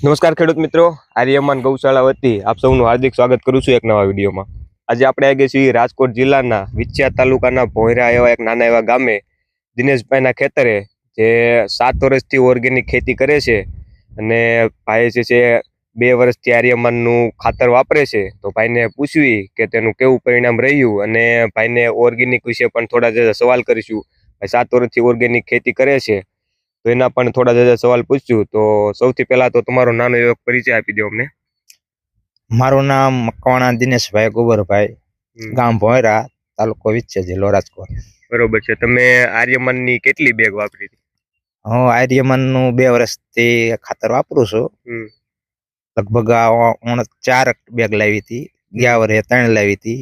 નમસ્કાર ખેડૂત મિત્રો, આર્યમાન ગૌશાળા વતી આપ સૌનું હાર્દિક સ્વાગત કરું છું એક નવા વિડીયોમાં। આજે આપણે આવી છીએ રાજકોટ જિલ્લાના વિછિયા તાલુકાના ભોંયરા એવા એક નાના એવા ગામે દિનેશભાઈના ખેતરે, જે 7 વર્ષથી ઓર્ગેનિક ખેતી કરે છે અને ભાઈ જે છે 2 વર્ષથી આર્યમાનનું ખાતર વાપરે છે। તો ભાઈને પૂછવી કે તેનું કેવું પરિણામ રહ્યું અને ભાઈને ઓર્ગેનિક વિશે પણ થોડા જે સવાલ કરીશું। ભાઈ 7 વર્ષથી ઓર્ગેનિક ખેતી કરે છે તો એના પણ થોડા જજા સવાલ પૂછ્યું। તો સૌથી પહેલા તો તમારો નાનો એવો પરિચય આપી દો અમને। મારું નામ મકવાણા દિનેશભાઈ ગોબરભાઈ, ગામ ભોંયરા, તાલુકો વિછિયા, જિલ્લો રાજકોટ। બરોબર છે। તમે આર્યમાનની કેટલી બેગ વાપરી હતી? હું આર્યમાનનું 2 વર્ષથી ખાતર વાપરું છું। લગભગ 4 બેગ લાવી હતી, ગયા વર્ષે 3 લાવી હતી,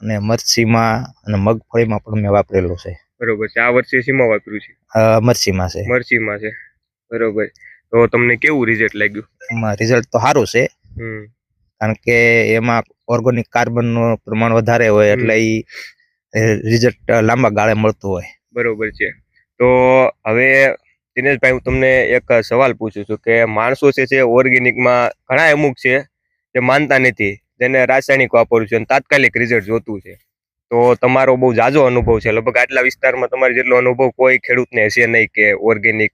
અને મરચીમાં અને મગફળીમાં પણ મેં વાપરેલું છે। બરોબર છે। આ વર્ષે શીમાં વાપર્યું છે? મરચીમાં છે। મરચીમાં છે, બરોબર। તો તમને કેવું રિઝલ્ટ લાગ્યું? એમાં રિઝલ્ટ તો સારું છે, કારણ કે એમાં ઓર્ગેનિક કાર્બનનું પ્રમાણ વધારે હોય એટલે રિઝલ્ટ લાંબા ગાળે મળતું હોય। બરોબર છે। તો હવે દિનેશભાઈ, હું તમને એક સવાલ પૂછું છું કે માણસો છે ઓર્ગેનિકમાં ઘણા અમુક છે જે માનતા નથી, જેને રાસાયણિક વાપરવું છે અને તાત્કાલિક રિઝલ્ટ જોતું છે। તો તમારો બહુ ઝાઝો અનુભવ છે, લગભગ આટલા વિસ્તારમાં તમારે જેટલો અનુભવ કોઈ ખેડૂતને હશે નહીં કે ઓર્ગેનિક,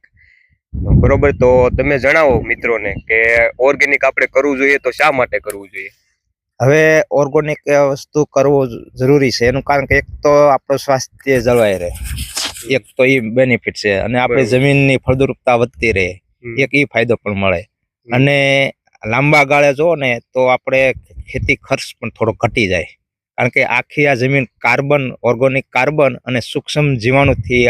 બરોબર। તો તમે જણાવો મિત્રોને કે ઓર્ગેનિક આપણે કરવું જોઈએ તો શા માટે કરવું જોઈએ? હવે ઓર્ગેનિક વસ્તુ કરવું જરૂરી છે, એનું કારણ કે એક તો આપણું સ્વાસ્થ્ય જળવાઈ રહે, એક તો એ બેનિફિટ છે, અને આપણે જમીનની ફળદ્રુપતા વધતી રહે, એક એ ફાયદો પણ મળે। અને લાંબા ગાળે જો ને તો આપણે ખેતી ખર્ચ પણ થોડો ઘટી જાય, કારણ કે આખી આ જમીન કાર્બન, ઓર્ગેનિક કાર્બન અને સૂક્ષ્મ જીવાણુથી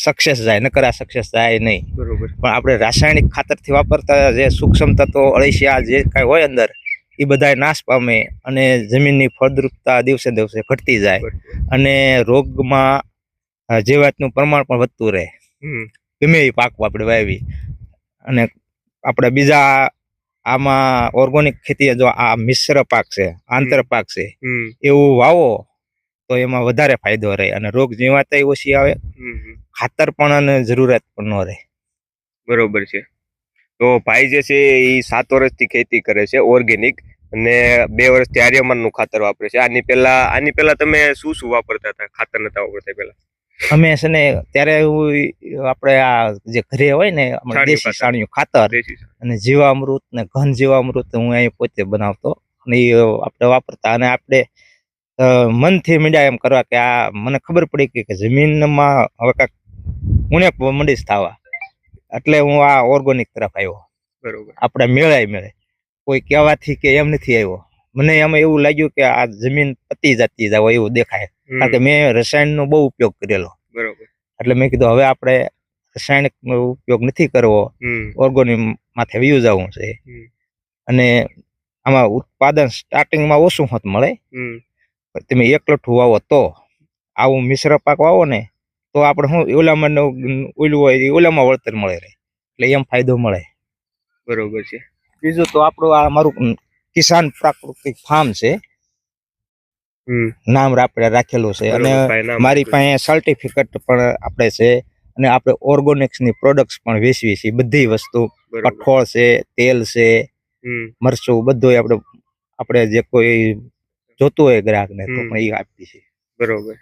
સક્સેસ જાય, નકર આ સક્સેસ જાય નહીં। બરોબર। પણ આપણે રાસાયણિક ખાતરથી વાપરતા જે સૂક્ષ્મ તત્વો, અળસિયા, જે કાંઈ હોય અંદર, એ બધા નાશ પામે અને જમીનની ફળદ્રુપતા દિવસે દિવસે ઘટતી જાય અને રોગમાં જીવાતનું પ્રમાણ પણ વધતું રહે, ગમે એ પાક આપણે વાવી। અને આપણે બીજા આમાં ઓર્ગેનિક ખેતી, જો આ મિશ્ર પાક છે, આંતર પાક છે, એવું વાવો તો એમાં વધારે ફાયદો રહે અને રોગ જીવાત ઓછી આવે, ખાતર પણ જરૂરત પણ ન રહે। બરોબર છે। તો ભાઈ જે છે એ 7 વર્ષથી ખેતી કરે છે ઓર્ગેનિક અને 2 વર્ષથી આર્યમાનનું ખાતર વાપરે છે। આની પહેલા તમે શું શું વાપરતા હતા? ખાતર નતા વાપરતા પહેલા? અમે છે ને ત્યારે આપણે આ જે ઘરે હોય ને દેશી છાણિયું ખાતર અને જીવામૃત ને ઘન જીવામૃત હું અહીં પોતે બનાવતો અને એ આપણે વાપરતા। અને આપણે મનથી મીંડા એમ કરવા કે આ મને ખબર પડી કે જમીનમાં હવે કાંઈક ઉણેક મંડીશ થવા, એટલે હું આ ઓર્ગેનિક તરફ આવ્યો। બરોબર। આપણે મેળે કોઈ કહેવાથી કે એમ નથી આવ્યો, મને એમાં એવું લાગ્યું કે આ જમીન પતી જતી જાવ એવું દેખાય, કારણ કે મેં રસાયણનો બહુ ઉપયોગ કરેલો। બરોબર। એટલે મેં કીધું હવે આપણે રાસાયણિક નો ઉપયોગ નથી કરવો, ઓર્ગેનિક માથે વયું જવું છે। અને આમાં ઉત્પાદન સ્ટાર્ટિંગમાં ઓછું હોત મળે, તમે 1 લઠ્ઠું વાવો તો, આવું મિશ્ર પાક વાવો ને તો આપણે શું ઓલામાં ઓલું હોય ઓલામાં વળતર મળે રહે, એટલે એમ ફાયદો મળે। બરોબર છે। બીજું તો આપણું આ મારું કિસાન પ્રાકૃતિક ફાર્મ છે, નામ આપણે રાખેલું છે, અને મારી પાસે સર્ટિફિકેટ પણ આપણે છે, અને આપણે ઓર્ગેનિક્સની પ્રોડક્ટ્સ પણ વેચવી છે, બધી વસ્તુ, કઠોળ છે, તેલ છે, મરચું, બધું આપણે જે કોઈ જોતું હોય ગ્રાહકને તો પણ એ આપી છે। બરોબર।